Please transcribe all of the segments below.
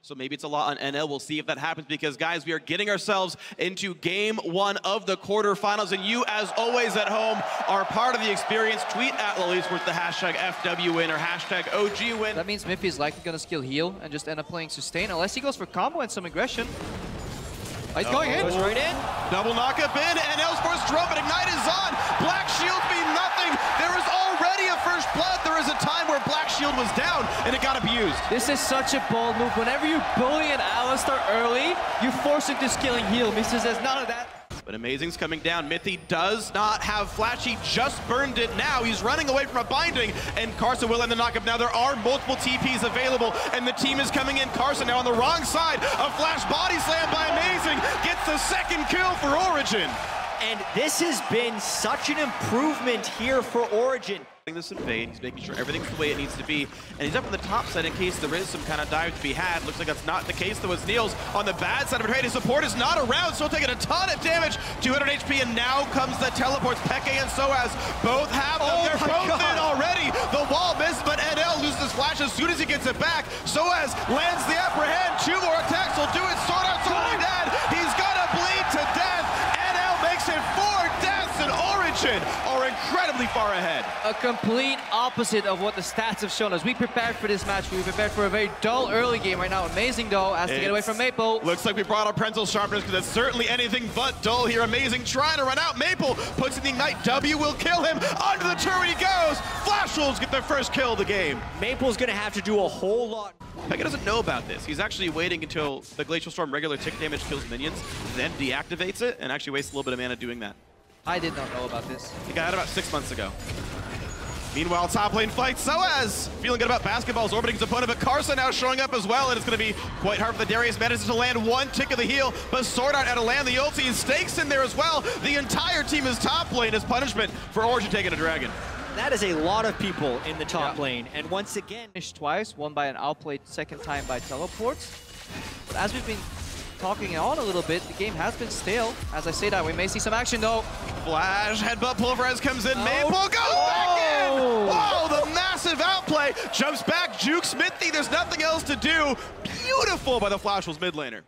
So maybe it's a lot on NL. We'll see if that happens because, guys, we are getting ourselves into game one of the quarterfinals. And you, as always at home, are part of the experience. Tweet at LoL eSports the hashtag FWWin or hashtag OGWin. That means Miffy is likely going to skill heal and just end up playing sustain, unless he goes for combo and some aggression. Oh, he's going in. Goes right in. Double knockup in, and L-Sports drop, and Ignite is on. Black Shield mean nothing. There is already a first blood. There is a time where Black Shield was down, and it got abused. This is such a bold move. Whenever you bully an Alistar early, you force him to skilling heal. Mr. says none of that. But Amazing's coming down. Mithy does not have Flash. He just burned it now. He's running away from a binding, and Carson will end the knockup. Now there are multiple TPs available, and the team is coming in. Carson now on the wrong side. A Flash body slam by Amazing. Gets the second kill for Origen. And this has been such an improvement here for Origen. This in vain. He's making sure everything's the way it needs to be, and he's up on the top side in case there is some kind of dive to be had. Looks like that's not the case though, as Neil's on the bad side of a trade. His support is not around, still taking a ton of damage. 200 HP, and now comes the teleports. Peke and Soaz both have them. They're both in already. The wall misses, but NL loses his flash as soon as he gets it back. Soaz lands the apprehend. 2 more attacks will do it. Sword Art's already dead. He's gonna bleed to death. NL makes it 4 deaths, and Origen are incredibly far ahead. A complete opposite of what the stats have shown us. We prepared for this match. We prepared for a very dull early game right now. Amazing, though, has to get away from Maple. Looks like we brought our Prenzel sharpness because it's certainly anything but dull here. Amazing trying to run out. Maple puts in the Ignite. W will kill him. Onto the turret he goes. Flash Wolves get their first kill of the game. Maple's going to have to do a whole lot. Peke doesn't know about this. He's actually waiting until the Glacial Storm regular tick damage kills minions, then deactivates it, and actually wastes a little bit of mana doing that. I did not know about this. He got it about 6 months ago. Meanwhile, top lane fight. Soaz feeling good about basketballs, orbiting his opponent, but Carson now showing up as well, and it's going to be quite hard for the Darius manages to land 1 tick of the heal, but Sword Art out to land the ulti, and Stakes in there as well. The entire team is top lane as punishment for Origen taking a dragon. That is a lot of people in the top lane, and once again... Finished twice, one by an outplay, second time by teleports. But as we've been talking on a little bit, the game has been stale. As I say that, we may see some action though. Flash, headbutt, Pulverize comes in, Maple goes back in! Whoa, the massive outplay, jumps back, jukes Mithy, there's nothing else to do. Beautiful by the Flash Wolves mid laner.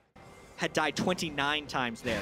Had died 29 times there.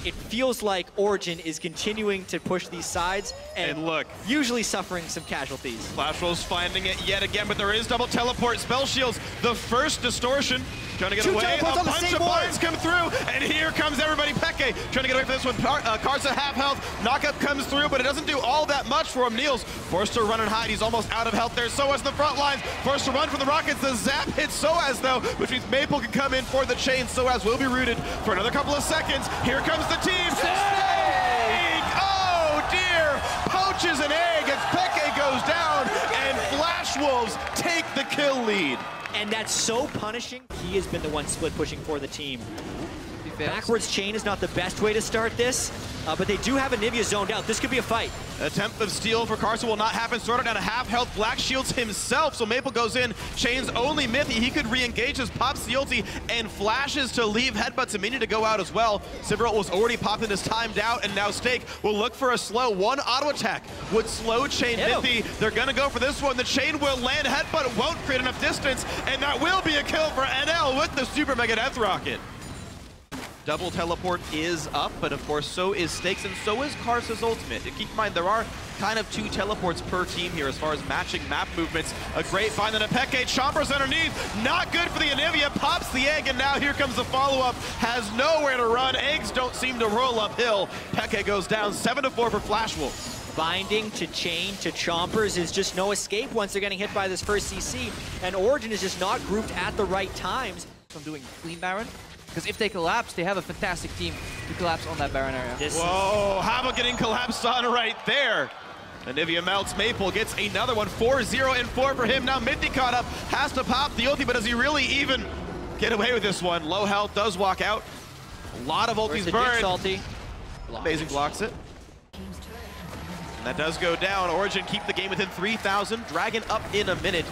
It feels like Origen is continuing to push these sides and look, usually suffering some casualties. Flash Wolves finding it yet again, but there is double teleport, spell shields, the first distortion. Trying to get away, a bunch of bards come through, and here comes everybody. Peke trying to get away from this one. Carson half health, knockup comes through, but it doesn't do all that much for him. Niels forced to run and hide, he's almost out of health there. Soaz in the front lines, forced to run from the rockets. The zap hits Soaz though, which means Maple can come in for the chain. Soaz will be rooted for another couple of seconds. Here comes the team. Snake! Oh dear! Poaches an egg as Peke goes down, and Flash Wolves take the kill lead. And that's so punishing. He has been the one split pushing for the team. Backwards chain is not the best way to start this, but they do have Anivia zoned out. This could be a fight. Attempt of steal for Carson will not happen. Sword Art down to half health. Black shields himself, so Maple goes in. Chains only Mithy. He could re-engage his pops the ulti and flashes to leave headbutts a minion to go out as well. Sivert was already popped and is timed out, and now Stake will look for a slow. One auto attack would slow chain Mithy. They're gonna go for this one. The chain will land headbutt, won't create enough distance, and that will be a kill for NL with the super mega death rocket. Double teleport is up, but of course so is Stakes and so is Carson's ultimate. And keep in mind, there are kind of 2 teleports per team here as far as matching map movements. A great find on a Peke, chompers underneath, not good for the Anivia, pops the egg, and now here comes the follow-up. Has nowhere to run, eggs don't seem to roll uphill. Peke goes down 7-4 for Flash Wolves. Binding to chain to chompers is just no escape once they're getting hit by this first CC, and Origen is just not grouped at the right times. From doing clean Baron. Because if they collapse, they have a fantastic team to collapse on that Baron area. Whoa, how about getting collapsed on right there? Anivia melts, Maple gets another one, 4-0 and 4 for him. Now Mithy caught up, has to pop the ulti, but does he really even get away with this one? Low health does walk out. A lot of ultis burned. Ulti? Amazing blocks it. And that does go down. Origen keep the game within 3,000. Dragon up in a minute.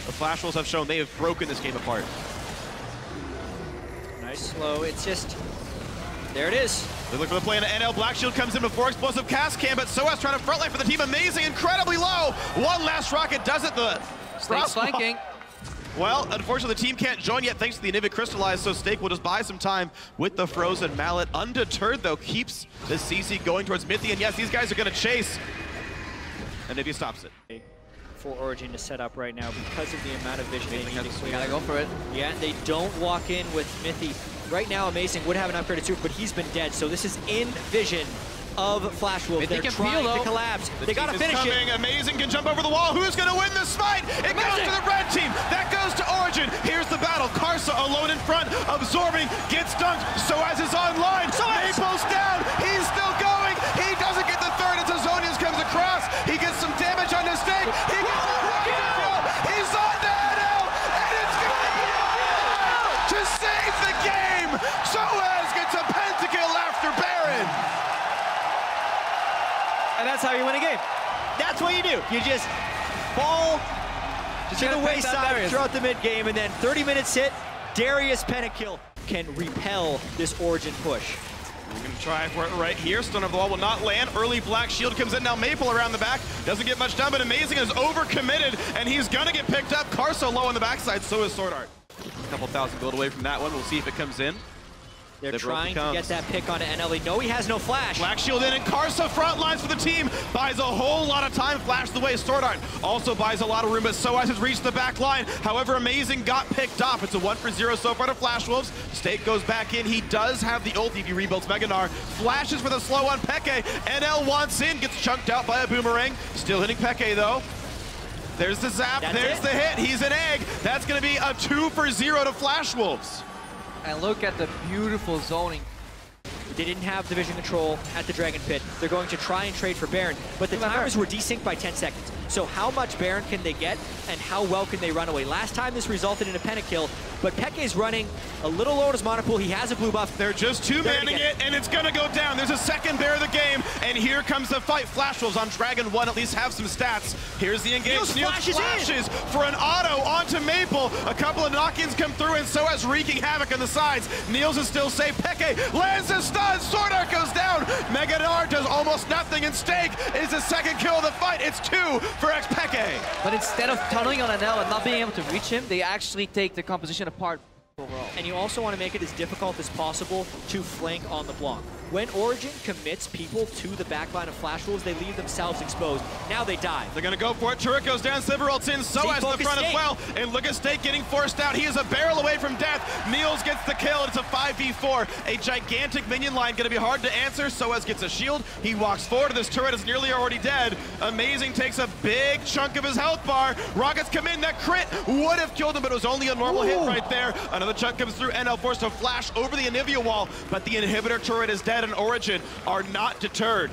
The Flash Wolves have shown they have broken this game apart. Nice slow, it's just, there it is. They look for the play, and NL Black Shield comes in before explosive cast cam, but Soaz trying to frontline for the team. Amazing, incredibly low. One last rocket does it. The Stakes flanking. Well, unfortunately, the team can't join yet thanks to the Anivia Crystallized, so Stake will just buy some time with the Frozen Mallet. Undeterred, though, keeps the CC going towards Mithy, and yes, these guys are going to chase. Anivia stops it. For Origen to set up right now because of the amount of vision they need to clear. Gotta go for it. Yeah, they don't walk in with Mithy. Right now, Amazing would have an upgraded suit, but he's been dead, so this is in vision of Flash Wolf. They're trying to collapse. They gotta finish it. Amazing can jump over the wall. Who's gonna win this fight? It goes to the red team. That goes to Origen. Here's the battle. Karsa alone in front, absorbing, gets dunked. Soaz is online. Maple's down. He's still going. He doesn't get the third as Azonius comes across. He gets some damage on his stake. He gets the kill. He's on to NL, and it's gonna be to save the game. Soaz gets a pentakill after Baron. And that's how you win a game. That's what you do. You just fall to the wayside throughout the mid-game, and then 30 minutes hit, Darius pentakill can repel this Origen push. We're going to try for it right here. Stone of the wall will not land. Early Black Shield comes in. Now Maple around the back. Doesn't get much done, but Amazing is overcommitted, and he's going to get picked up. Karsa low on the backside, so is Sword Art. A couple thousand gold away from that one. We'll see if it comes in. They're trying to get that pick onto NL. They know he has no flash. Black Shield in, and Karsa front lines for the team. Buys a whole lot of time. Flash the way. Sword Art also buys a lot of room, but Soaz has reached the back line. However, Amazing got picked off. It's a 1-for-0 so far to Flash Wolves. Stake goes back in. He does have the ult if he rebuilds Meganar. Flashes for the slow on Peke. NL wants in. Gets chunked out by a boomerang. Still hitting Peke, though. There's the zap. There's the hit. He's an egg. That's going to be a 2-for-0 to Flash Wolves. And look at the beautiful zoning. They didn't have the vision control at the Dragon Pit. They're going to try and trade for Baron, but the timers were desynced by 10 seconds. So how much Baron can they get, and how well can they run away? Last time this resulted in a pentakill, but Peke's running a little low on his mana pool. He has a blue buff. They're just two-manning it, and it's gonna go down. There's a second bear of the game, and here comes the fight. Flash Wolves on Dragon 1 at least have some stats. Here's the engage. Niels flashes for an auto onto Maple. A couple of knock-ins come through, and so has wreaking havoc on the sides. Niels is still safe. Peke lands a stun. Sword Art goes down. Meganar does almost nothing, and Stake is the second kill of the fight. It's 2 for Peke. But instead of tunneling on NL and not being able to reach him, they actually take the composition apart overall. And you also want to make it as difficult as possible to flank on the block. When Origen commits people to the backline of Flash Wolves, they leave themselves exposed. Now they dive. They're gonna go for it. Turret goes down, Sliver ults in, so as the front as well. And look at Stake getting forced out. He is a barrel away from death. Niels gets the kill, and it's a 5v4. A gigantic minion line, gonna be hard to answer. Soaz gets a shield. He walks forward. This turret is nearly already dead. Amazing takes a big chunk of his health bar. Rockets come in. That crit would have killed him, but it was only a normal hit right there. Another chunk comes through. NL forced to flash over the Anivia wall, but the inhibitor turret is dead, and Origen are not deterred.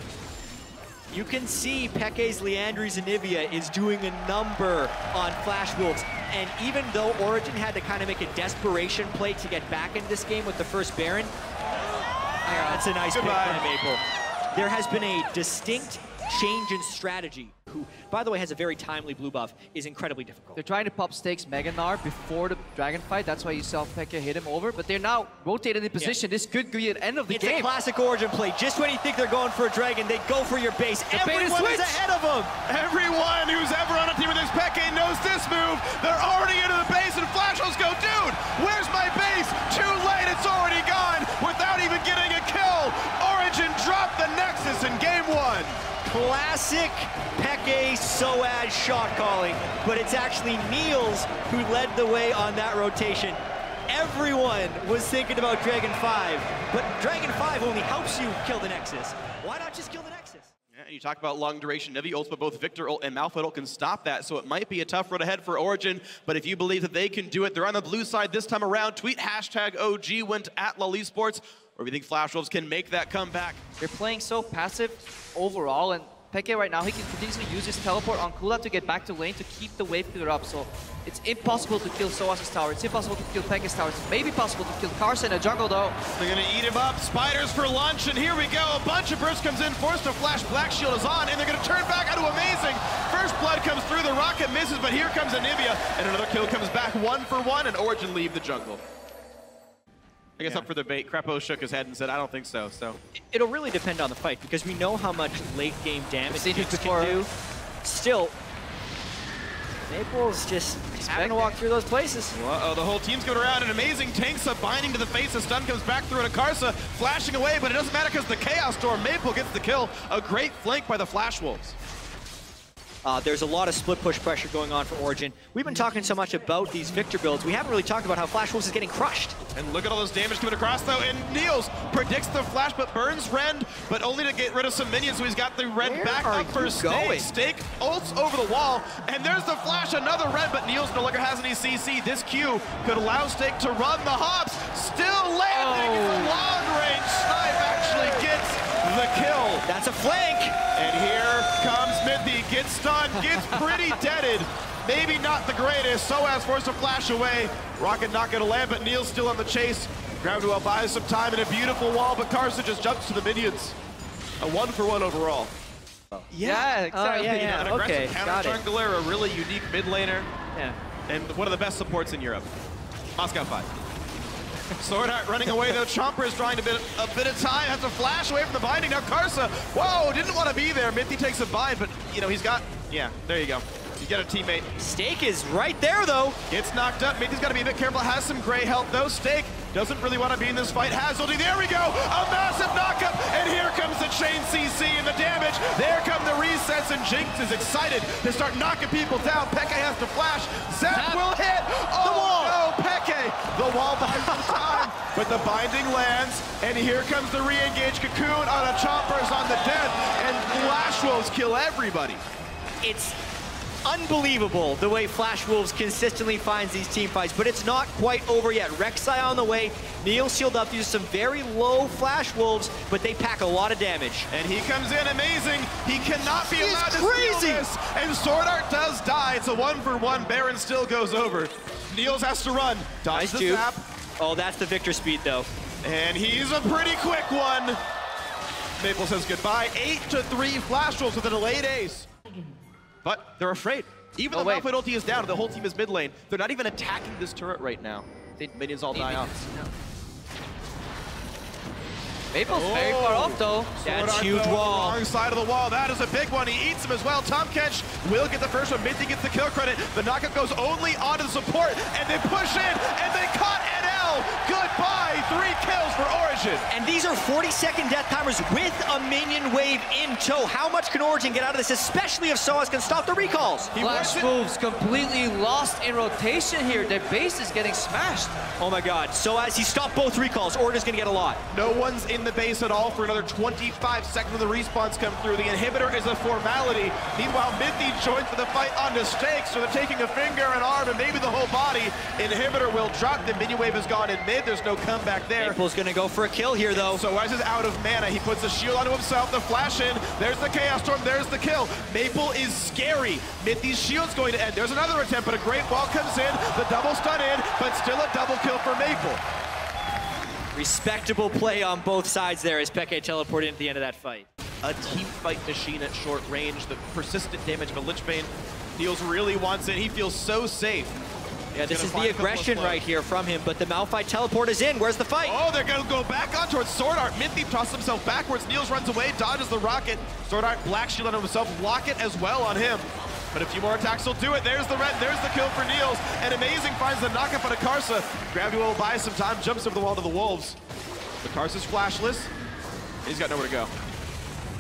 You can see Peke's Liandry's Anivia is doing a number on Flash Wolves. And even though Origen had to kind of make a desperation play to get back into this game with the first Baron, that's a nice pick by Maple. There has been a distinct change in strategy, who, by the way, has a very timely blue buff, is incredibly difficult. They're trying to pop Stakes Meganar before the Dragon fight. That's why you saw Peke hit him over, but they're now rotated in position. This could be an end of the game. It's a classic Origen play. Just when you think they're going for a Dragon, they go for your base. Everyone is ahead of them. Everyone who's ever on a team with this Peke knows this move. They're already into the base, and Flash Wolves go, dude, where's my base? Too late, it's already gone. Without even getting a kill, Origen dropped the Nexus in game 1. Classic Peke Soaz shot calling, but it's actually Niels who led the way on that rotation. Everyone was thinking about Dragon 5, but Dragon 5 only helps you kill the Nexus. Why not just kill the Nexus? Yeah, and you talk about long duration Nivy ults, but both Victor ult and Malphite ult can stop that, so it might be a tough road ahead for Origen, but if you believe that they can do it, they're on the blue side this time around. Tweet hashtag OG went at LoL eSports, or if you think Flash Wolves can make that comeback. They're playing so passive overall, and Peke right now, he can continuously use his teleport on cooldown to get back to lane to keep the wave clear up. So it's impossible to kill Soaz's tower. It's impossible to kill Peke's tower. It's maybe possible to kill Karsa in a jungle though. They're gonna eat him up. Spiders for lunch, and here we go. A bunch of burst comes in, forced to flash. Black Shield is on, and they're gonna turn back onto Amazing. First blood comes through, the rocket misses, but here comes Anivia, and another kill comes back 1-for-1, and Origen leave the jungle. I guess up for debate. Crepo shook his head and said, I don't think so. It'll really depend on the fight, because we know how much late game damage Dukes can do. Still, Maple's just having to walk through those places. Uh-oh, the whole team's going around. An amazing tanks up, binding to the face. The stun comes back through to Karsa, flashing away, but it doesn't matter because the Chaos Storm. Maple gets the kill. A great flank by the Flash Wolves. There's a lot of split push pressure going on for Origen. We've been talking so much about these Victor builds. We haven't really talked about how Flash Wolves is getting crushed. And look at all those damage coming across, though. And Niels predicts the flash, but burns Rend, but only to get rid of some minions. So he's got the Rend back up for Steak. Steak ults over the wall, and there's the flash, another Rend, but Niels no longer has any CC. This Q could allow Steak to run the hops. Still landing. It's a long-range snipe, actually gets the kill. That's a flank. And here comes Mithy, gets stunned, gets pretty deaded. Maybe not the greatest. Soaz forced to flash away. Rocket not gonna land, but Neil's still on the chase. Gravduel buys some time in a beautiful wall, but Karsa just jumps to the minions. A 1-for-1 overall. Yeah, exactly. An aggressive Okay, counter jungler, a really unique mid laner, and one of the best supports in Europe. Moscow 5. Sword Art running away though. Chomper is trying to bit of time. Has to flash away from the binding. Now Karsa, whoa, didn't want to be there. Mithy takes a bind, but you know, he's got, yeah, there you go. You get a teammate. Steak is right there though. Gets knocked up. Mithy's got to be a bit careful. Has some gray health though. Steak doesn't really want to be in this fight. Has ulti. There we go. A massive knockup. And here comes the chain CC and the damage. There come the resets, and Jinx is excited to start knocking people down. Peke has to flash. Zap will hit. Oh, the wall. No, Peke. The wall buys some time, but the binding lands. And here comes the re-engage. Cocoon on a Chomper's on the dead. And Flash Wolves kill everybody. It's unbelievable the way Flash Wolves consistently finds these team fights, but it's not quite over yet. Rek'Sai on the way. Neil sealed up. These are some very low Flash Wolves, but they pack a lot of damage. And he comes in amazing. He cannot be allowed to steal this. And Sword Art does die. It's a 1-for-1. Baron still goes over. Niels has to run. Dodge the zap. Oh, that's the Victor speed though. And he's a pretty quick one. Maple says goodbye. 8-3 Flash Wolves with a delayed ace. But they're afraid. Even though Malphite ulti is down, the whole team is mid lane. They're not even attacking this turret right now. Minions all die off. Maple's very far off though. That's huge wall. Wrong side of the wall. That is a big one. He eats him as well. Tom Kench will get the first one. Mithy gets the kill credit. The knockup goes only onto the support, and they push in, and they caught NL. Goodbye. 3 kills for Origen. And these are 40-second death timers with a minion wave in tow. How much can Origen get out of this, especially if Soaz can stop the recalls? Flash Wolves completely lost in rotation here. Their base is getting smashed. Oh my god. Soaz, he stopped both recalls. Origen's gonna get a lot. No one's in the base at all for another 25 seconds when the respawns come through. The inhibitor is a formality. Meanwhile, Mithy joins for the fight on the stakes, so they're taking a finger, an arm, and maybe the whole body. Inhibitor will drop. The minion wave is gone in mid. There's no comeback there. Maple's gonna go for a kill here though. So Soaz is out of mana. He puts the shield onto himself, the flash in. There's the Chaos Storm, there's the kill. Maple is scary. Mithy's shield's going to end. There's another attempt, but a great wall comes in. The double stun in, but still a double kill for Maple. Respectable play on both sides there as Peke teleported into the end of that fight. A team fight machine at short range, the persistent damage of a Lichbane. Niels really wants it. He feels so safe. Yeah, this is the aggression right here from him, but the Malphite teleport is in. Where's the fight? Oh, they're going to go back on towards Sword Art. Mithy tosses himself backwards. Niels runs away, dodges the rocket. Sword Art black shield on himself, lock it as well on him. But a few more attacks will do it. There's the red, there's the kill for Niels. And Amazing finds the knockup on a Karsa. Gravduel buys some time, jumps over the wall to the Wolves. The Karsa's flashless. He's got nowhere to go.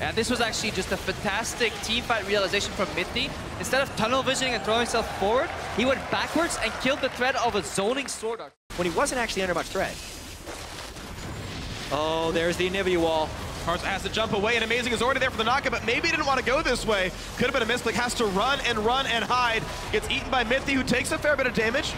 And this was actually just a fantastic team fight realization from Mithy. Instead of tunnel visioning and throwing himself forward, he went backwards and killed the threat of a zoning Sword Art. When he wasn't actually under much threat. Oh, there's the Anivia wall. Karsa has to jump away, and Amazing is already there for the knockup, but maybe he didn't want to go this way. Could have been a misclick. Has to run and hide. Gets eaten by Mithy, who takes a fair bit of damage.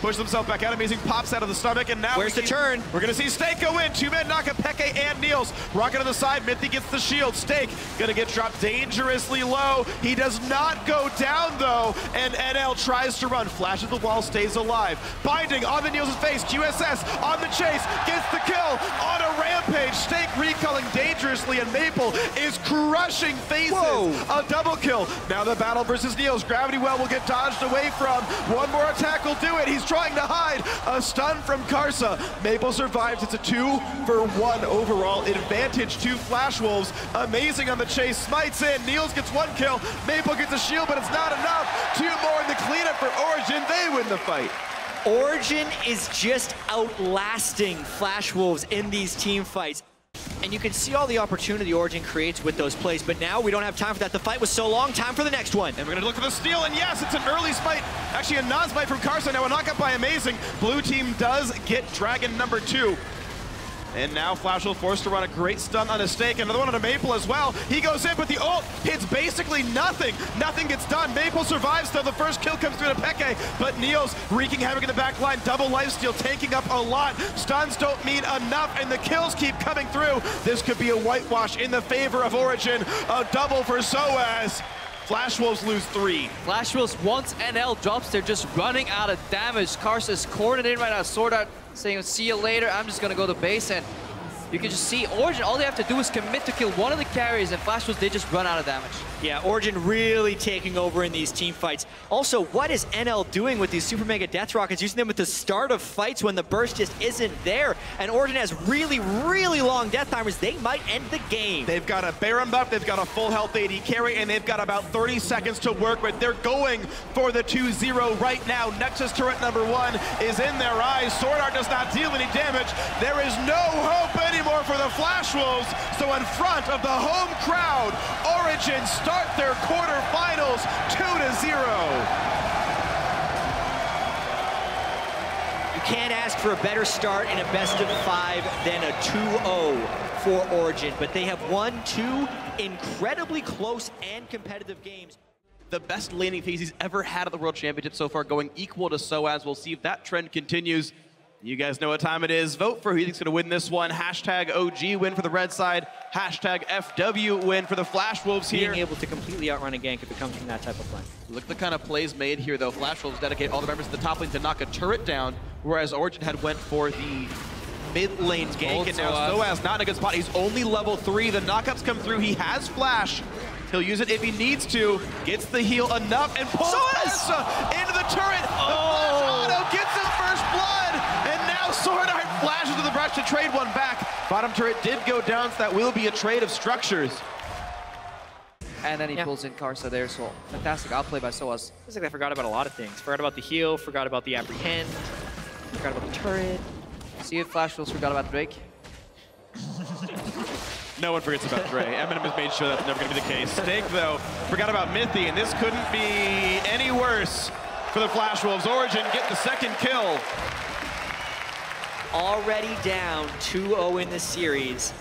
Pushes himself back out. Amazing pops out of the stomach, and now where's the turn? We're going to see Steak go in. 2-man knockup, Peke and Niels. Rocket on the side. Mithy gets the shield. Steak going to get dropped dangerously low. He does not go down, though, and NL tries to run. Flashes the wall, stays alive. Binding on the Niels' face. QSS on the chase. Gets the kill on a rampage. Steak recalling dangerously, and Maple is crushing faces. Whoa. A double kill. Now the battle versus Niels. Gravity Well will get dodged away from. One more attack will do it. He's trying to hide. A stun from Karsa. Maple survives. It's a 2-for-1 overall advantage to Flash Wolves. Amazing on the chase. Smites in. Niels gets 1 kill. Maple gets a shield, but it's not enough. 2 more in the cleanup for Origen. They win the fight. Origen is just outlasting Flash Wolves in these team fights. And you can see all the opportunity Origen creates with those plays, but now we don't have time for that. The fight was so long, time for the next one. And we're gonna look for the steal, and yes, it's an early smite. Actually, a non-smite from Karsa, now a knockup by Amazing. Blue team does get Dragon number 2. And now Flash will forced to run a great stun on a Stake. Another one on a Maple as well. He goes in, but the ult hits basically nothing. Nothing gets done. Maple survives, though. The first kill comes through to Peke, but Niels wreaking havoc in the back line. Double lifesteal, taking up a lot. Stuns don't mean enough, and the kills keep coming through. This could be a whitewash in the favor of Origen. A double for Soaz. Flash Wolves lose 3. Flash Wolves, once NL drops, they're just running out of damage. Karsa's cornered in right now. Sword Art saying, see you later, I'm just gonna go to base, and you can just see Origen, all they have to do is commit to kill one of the carries, and Flash Wolves, they just run out of damage. Yeah, Origen really taking over in these team fights. Also, what is NL doing with these Super Mega Death Rockets, using them at the start of fights when the burst just isn't there? And Origen has really, really long death timers. They might end the game. They've got a Baron buff, they've got a full health AD carry, and they've got about 30 seconds to work with. They're going for the 2-0 right now. Nexus turret number 1 is in their eyes. Sword Art does not deal any damage. There is no hope anymore for the Flash Wolves. So in front of the home crowd, Origen start their quarterfinals 2-0. You can't ask for a better start in a best-of-5 than a 2-0 for Origen, but they have won 2 incredibly close and competitive games. The best laning phase he's ever had at the World Championship so far, going equal to Soaz. We'll see if that trend continues. You guys know what time it is. Vote for who you think's gonna win this one. Hashtag OG win for the red side. Hashtag FW win for the Flash Wolves here. Being able to completely outrun a gank if it comes from that type of play. Look at the kind of plays made here, though. Flash Wolves dedicate all the members of the top lane to knock a turret down, whereas Origen had went for the mid lane gank, and now Soaz not in a good spot. He's only level 3. The knockups come through. He has Flash. He'll use it if he needs to. Gets the heal enough and pulls into the turret. The Flash auto gets him first blood. And now Sword Art flashes to the brush to trade one back. Bottom turret did go down, so that will be a trade of structures. And then he pulls in Karsa there, so fantastic outplay by Soaz. Looks like I forgot about a lot of things. Forgot about the heal, forgot about the apprehend, forgot about the turret. See if Flash Wolves forgot about Drake. No one forgets about Dre. Eminem has made sure that's never going to be the case. Stake, though, forgot about Mythy, and this couldn't be any worse for the Flash Wolves. Origen get the second kill. Already down 2-0 in the series,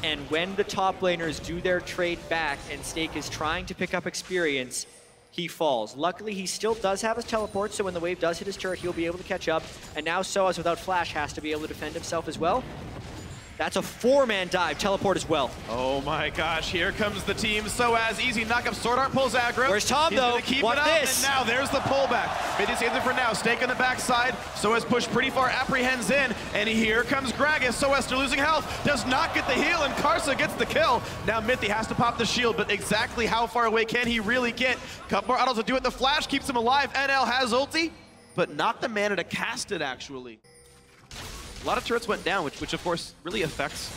and when the top laners do their trade back and Stake is trying to pick up experience, he falls. Luckily, he still does have his teleport, so when the wave does hit his turret, he'll be able to catch up. And now Soaz without Flash has to be able to defend himself as well. That's a 4-man dive, teleport as well. Oh my gosh, here comes the team. Soaz, easy knockup, Sword Art pulls aggro. Where's Tom, though? Keep Want it up, this? and now there's the pullback. Mythy saves it for now. Stake on the backside. Soaz pushed pretty far, apprehends in, and here comes Gragas. Soaz still losing health, does not get the heal, and Karsa gets the kill. Now Mythy has to pop the shield, but exactly how far away can he really get? Couple more autos to do it. The flash keeps him alive. NL has ulti, but not the mana to cast it, actually. A lot of turrets went down, which of course really affects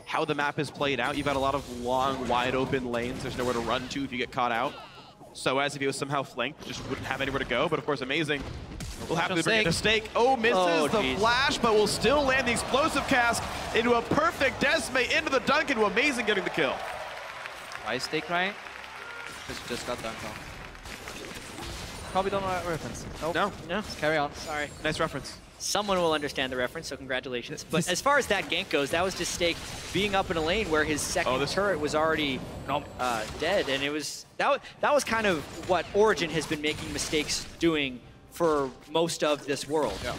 how the map is played out. You've got a lot of long, wide open lanes. There's nowhere to run to if you get caught out. Soaz, if he was somehow flanked, just wouldn't have anywhere to go. But of course, Amazing will have to bring it to Stake. Oh, misses the flash, but will still land the explosive cask into a perfect Desmate into the dunk, into Amazing getting the kill. Why is Stake crying? Because he just got dunked on. Probably don't know that reference. Nope. No. Just carry on. Sorry. Nice reference. Someone will understand the reference, so congratulations. But as far as that gank goes, that was just Stake being up in a lane where his second turret was already dead, and it was that was kind of what Origen has been making mistakes doing for most of this world. Yeah.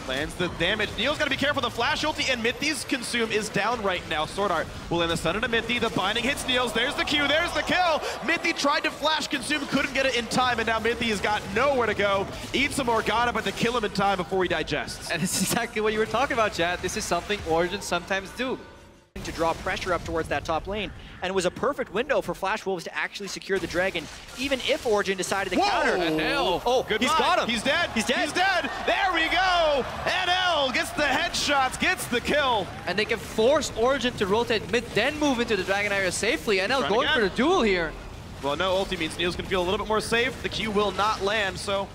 Lands the damage. Neil's got to be careful. The flash ulti and Mythy's consume is down right now. Sword Art will land the stun into Mythy. The binding hits Niels. There's the Q. There's the kill. Mythy tried to flash consume, couldn't get it in time, and now Mythy has got nowhere to go. Eats some Morgana, but to kill him in time before he digests. And it's exactly what you were talking about, Chad. This is something Origen sometimes do. to draw pressure up towards that top lane. And it was a perfect window for Flash Wolves to actually secure the dragon, even if Origen decided to counter. Oh, he's got him. He's dead. He's dead. He's dead. There we go. NL gets the headshots, gets the kill. And they can force Origen to rotate mid, then move into the dragon area safely. NL going for the duel here. Well, no ulti means Neil's gonna feel a little bit more safe. The Q will not land, so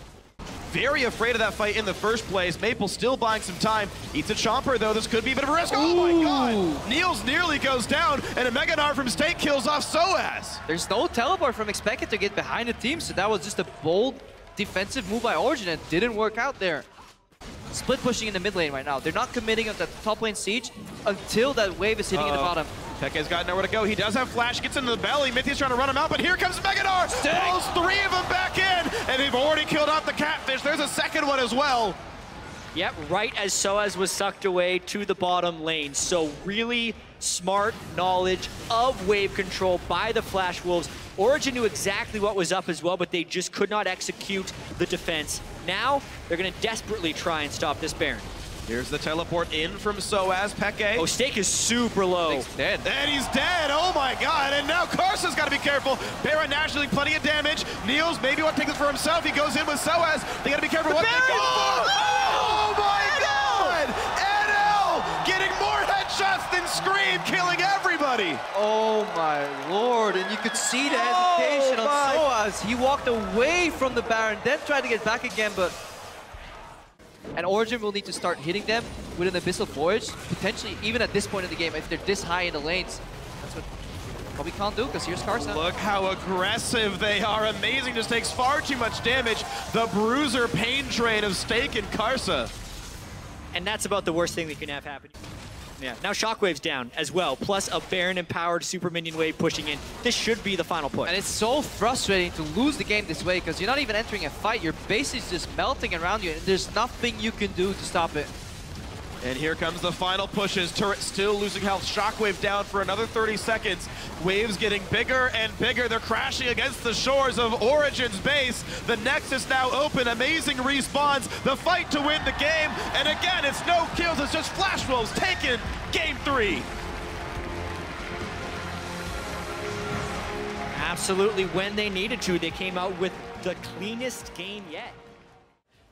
very afraid of that fight in the first place. Maple still buying some time. Eats a chomper, though. This could be a bit of a risk. Oh my god! Niels nearly goes down, and a Mega Gnar from Stake kills off Soaz. There's no teleport from Expected to get behind the team, so that was just a bold defensive move by Origen and didn't work out there. Split pushing in the mid lane right now. They're not committing on the top lane siege until that wave is hitting in the bottom. Peke's got nowhere to go. He does have flash, gets into the belly. Mithy's trying to run him out, but here comes Mega Gnar. Pulls 3 of them back in, and they've already killed off the catfish. There's a second one as well. Yep, right as Soaz was sucked away to the bottom lane. So really smart knowledge of wave control by the Flash Wolves. Origen knew exactly what was up as well, but they just could not execute the defense. Now, they're going to desperately try and stop this Baron. Here's the teleport in from Soaz. Peke. Oh, Stake is super low. Stake's dead. And he's dead. Oh my god. And now Karsa's got to be careful. Baron naturally plenty of damage. Niels maybe won't take this for himself. He goes in with Soaz. They got to be careful what they go for. Oh my god. NL getting more headshots than Scream, killing everybody. Oh my lord. And you could see the hesitation on Soaz. He walked away from the Baron, then tried to get back again, but... And Origen will need to start hitting them with an Abyssal Voyage, potentially even at this point in the game, if they're this high in the lanes. That's what probably can't do, because here's Karsa. Look how aggressive they are. Amazing, just takes far too much damage. The bruiser pain train of Stake and Karsa. And that's about the worst thing that can have happen. Yeah, now Shockwave's down as well, plus a Baron-empowered super minion wave pushing in. This should be the final push. And it's so frustrating to lose the game this way, because you're not even entering a fight. Your base is just melting around you, and there's nothing you can do to stop it. And here comes the final pushes. Turret still losing health. Shockwave down for another 30 seconds. Waves getting bigger and bigger. They're crashing against the shores of Origen's base. The Nexus now open. Amazing respawns. The fight to win the game. And again, it's no kills. It's just Flash Wolves taking game 3. Absolutely, when they needed to, they came out with the cleanest game yet.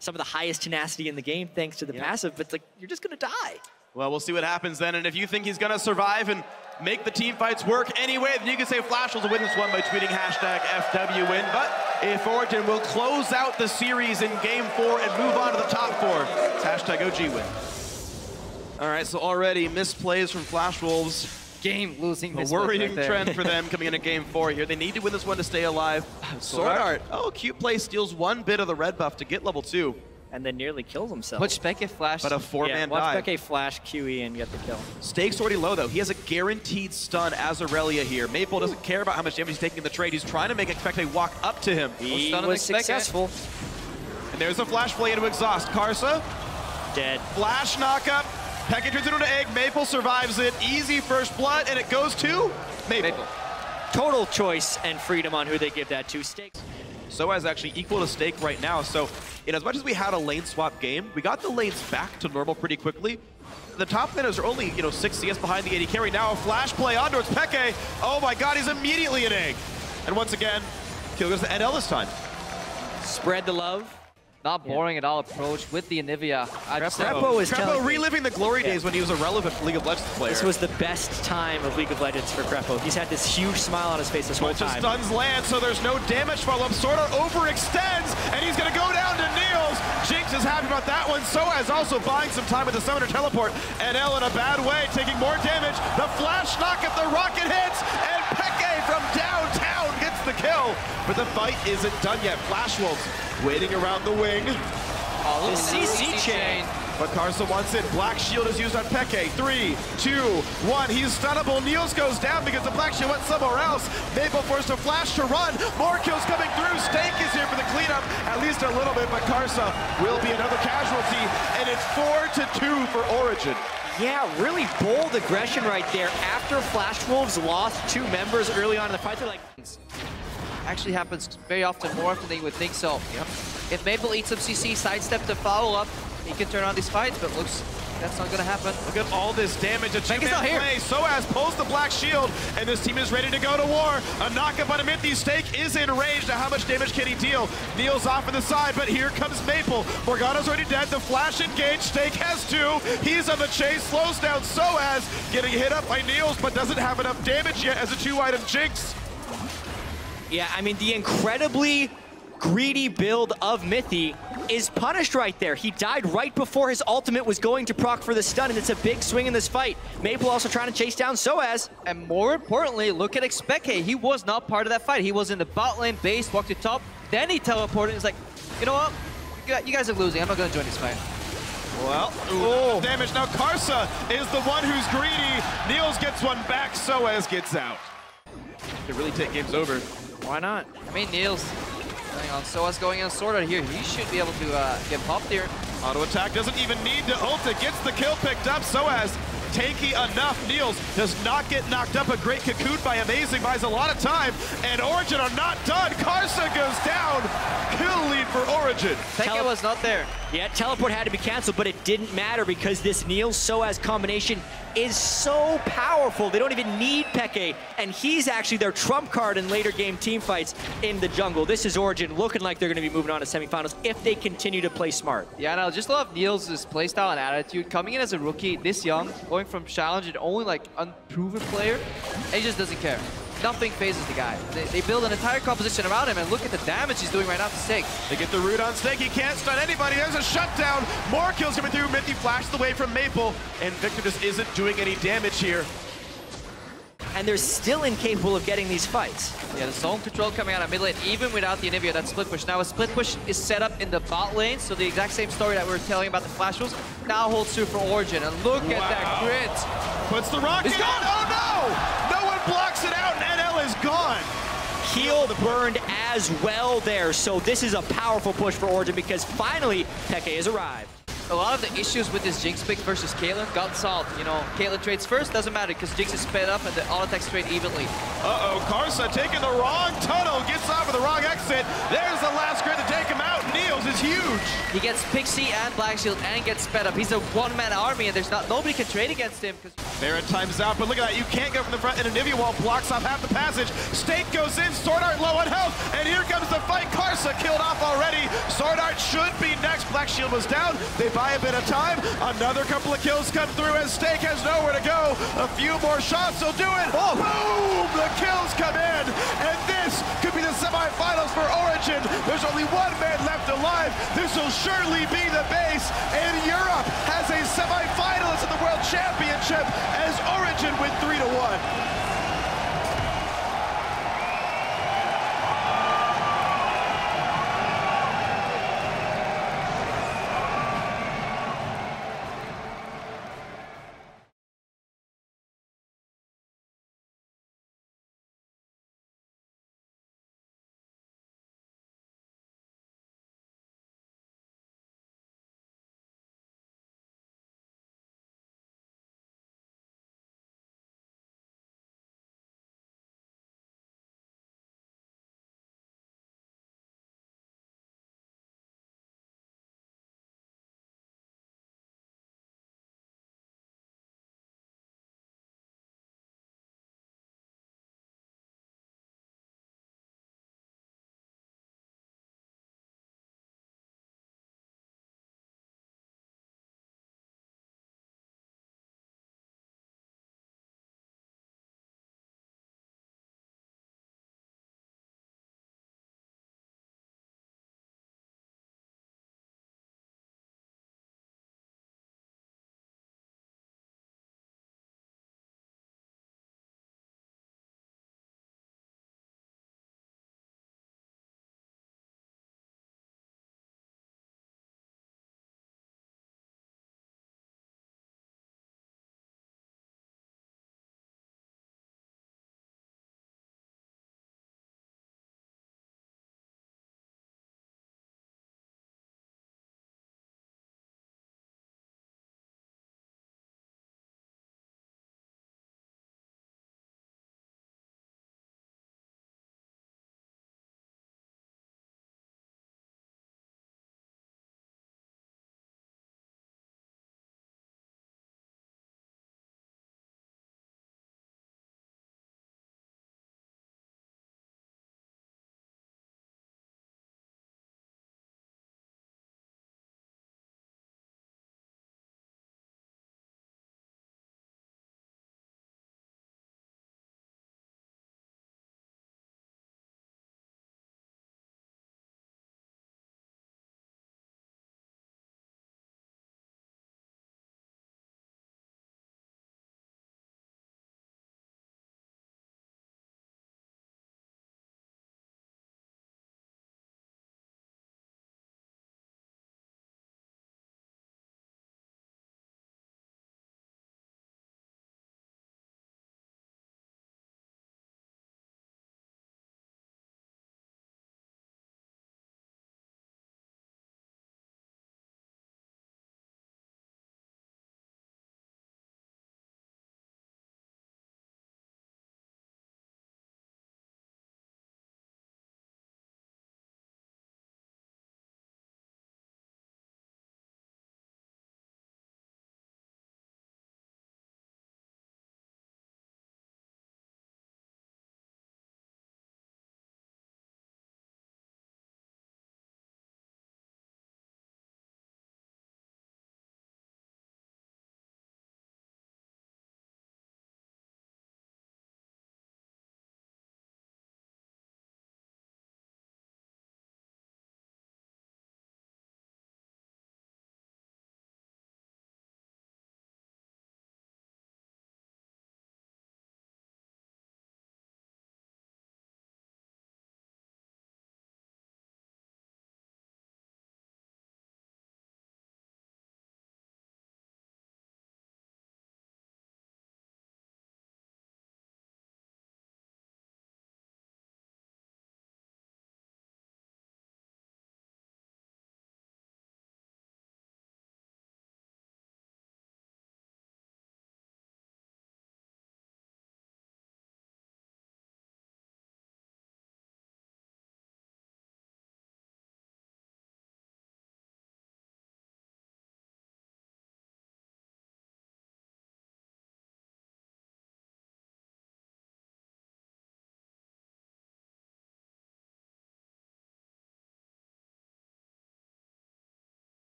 Some of the highest tenacity in the game thanks to the passive, but it's like, you're just gonna die. Well, we'll see what happens then, and if you think he's gonna survive and make the team fights work anyway, then you can say Flash will win this one by tweeting #FWWin, but if Origen will close out the series in game 4 and move on to the top 4, it's #OGWin. All right, so already misplays from Flash Wolves. Game-losing A worrying trend for them coming into game 4 here. They need to win this one to stay alive. Sword Art. Oh, cute play, steals 1 bit of the red buff to get level 2. And then nearly kills himself. Watch Peke flash. But a 4-man watch dive. Peke flash QE and get the kill. Stake's already low, though. He has a guaranteed stun as Aurelia here. Maple doesn't care about how much damage he's taking in the trade. He's trying to make Expecte walk up to him. He was successful. And there's a flash play into exhaust. Karsa. Dead. Flash Knockup. Peke turns into an egg. Maple survives it. Easy first blood, and it goes to Maple. Total choice and freedom on who they give that to. Stake. Soaz actually equal to Stake right now. So, in as much as we had a lane swap game, we got the lanes back to normal pretty quickly. The top laners are only, 6 CS behind the AD carry. Now a flash play on towards Peke. Oh my god, he's immediately an egg. And once again, kill goes to NL this time. Spread the love. Not boring at all approach with the Anivia. Crepo reliving the glory days when he was a relevant League of Legends player. This was the best time of League of Legends for Crepo. He's had this huge smile on his face this whole time. Stuns land, so there's no damage follow-up. Sword Art overextends, and he's going to go down to Niels. Jinx is happy about that one. Soaz also buying some time with the Summoner Teleport. NL in a bad way, taking more damage. The flash knock if the rocket hits, and Peke from downtown gets the kill. But the fight isn't done yet. Flash Wolves waiting around the wing. Oh, the CC chain. But Karsa wants it. Black Shield is used on Peke. 3, 2, 1. He's stunnable. Niels goes down because the Black Shield went somewhere else. Maple forced a flash to run. More kills coming through. Stake is here for the cleanup. At least a little bit, but Karsa will be another casualty. And it's 4-2 for Origen. Yeah, really bold aggression right there. After Flash Wolves lost 2 members early on in the fight, they're like... Actually happens very often, more often than you would think so. Yep. If Maple eats some CC, sidestep to follow up, he can turn on these fights, but looks That's not gonna happen. Look at all this damage. A Peke's not here. play. Soaz pulls the black shield, and this team is ready to go to war. A knockup on Amithy. Stake is enraged. Now, how much damage can he deal? Neil's off on the side, but here comes Maple. Morgana's already dead. The flash engaged. Stake has two. He's on the chase. Slows down Soaz. Getting hit up by Niels, but doesn't have enough damage yet as a 2-item Jinx. Yeah, I mean, the incredibly greedy build of Mithy is punished right there. He died right before his ultimate was going to proc for the stun, and it's a big swing in this fight. Maple also trying to chase down Soaz. And more importantly, look at Expeke. He was not part of that fight. He was in the bot lane base, walked to top, then he teleported. He's like, you know what? You guys are losing. I'm not going to join this fight. Well, damage. Now Karsa is the one who's greedy. Niels gets one back. Soaz gets out. Could really take games over. Why not? I mean, Niels. Hang on, Soaz going in sword out here. He should be able to get popped here. Auto attack doesn't even need to ult it. Gets the kill picked up. Soaz tanky enough. Niels does not get knocked up. A great cocoon by Amazing, buys a lot of time. And Origen are not done. Karsa goes down. Kill lead for Origen. Peke was not there. Yeah, teleport had to be canceled, but it didn't matter because this Niels-Soaz combination is so powerful. They don't even need Peke, and he's actually their trump card in later game team fights in the jungle. This is Origen looking like they're going to be moving on to semifinals if they continue to play smart. Yeah, and I just love Niels' playstyle and attitude. Coming in as a rookie this young, going from challenge and only like unproven player, and he just doesn't care. Nothing phases the guy. They build an entire composition around him, and look at the damage he's doing right now to Stake. They get the root on Stake. He can't stun anybody. There's a shutdown. More kills coming through. Mithy flashed away from Maple, and Victor just isn't doing any damage here. And they're still incapable of getting these fights. Yeah, the zone control coming out of mid lane, even without the Anivia, that split push. Now a split push is set up in the bot lane, so the exact same story that we were telling about the flash rules now holds true for Origen. And look at that crit. Puts the rocket in. Oh no! No one blocks it out, and NL is gone. Heal burned as well there, so this is a powerful push for Origen because finally Peke has arrived. A lot of the issues with this Jinx pick versus Caitlyn got solved. You know, Caitlyn trades first, doesn't matter because Jinx is sped up and the auto attacks trade evenly. Uh-oh, Karsa taking the wrong tunnel, gets off with the wrong exit. There's the last grid to take him out. Niels is huge. He gets Pixie and Black Shield and gets sped up. He's a one-man army and there's nobody can trade against him. Baron times out, but look at that. You can't go from the front, and Anivia wall blocks off half the passage. Stake goes in, Sword Art low on health, and here comes the fight. Karsa killed off already. Sword Art should be next. Black Shield was down. They buy a bit of time. Another couple of kills come through as Stake has nowhere to go. A few more shots will do it. Oh. Boom! The kills come in, and this could be the semifinals for Origen. There's only one man left alive. This will surely be the base, and Europe has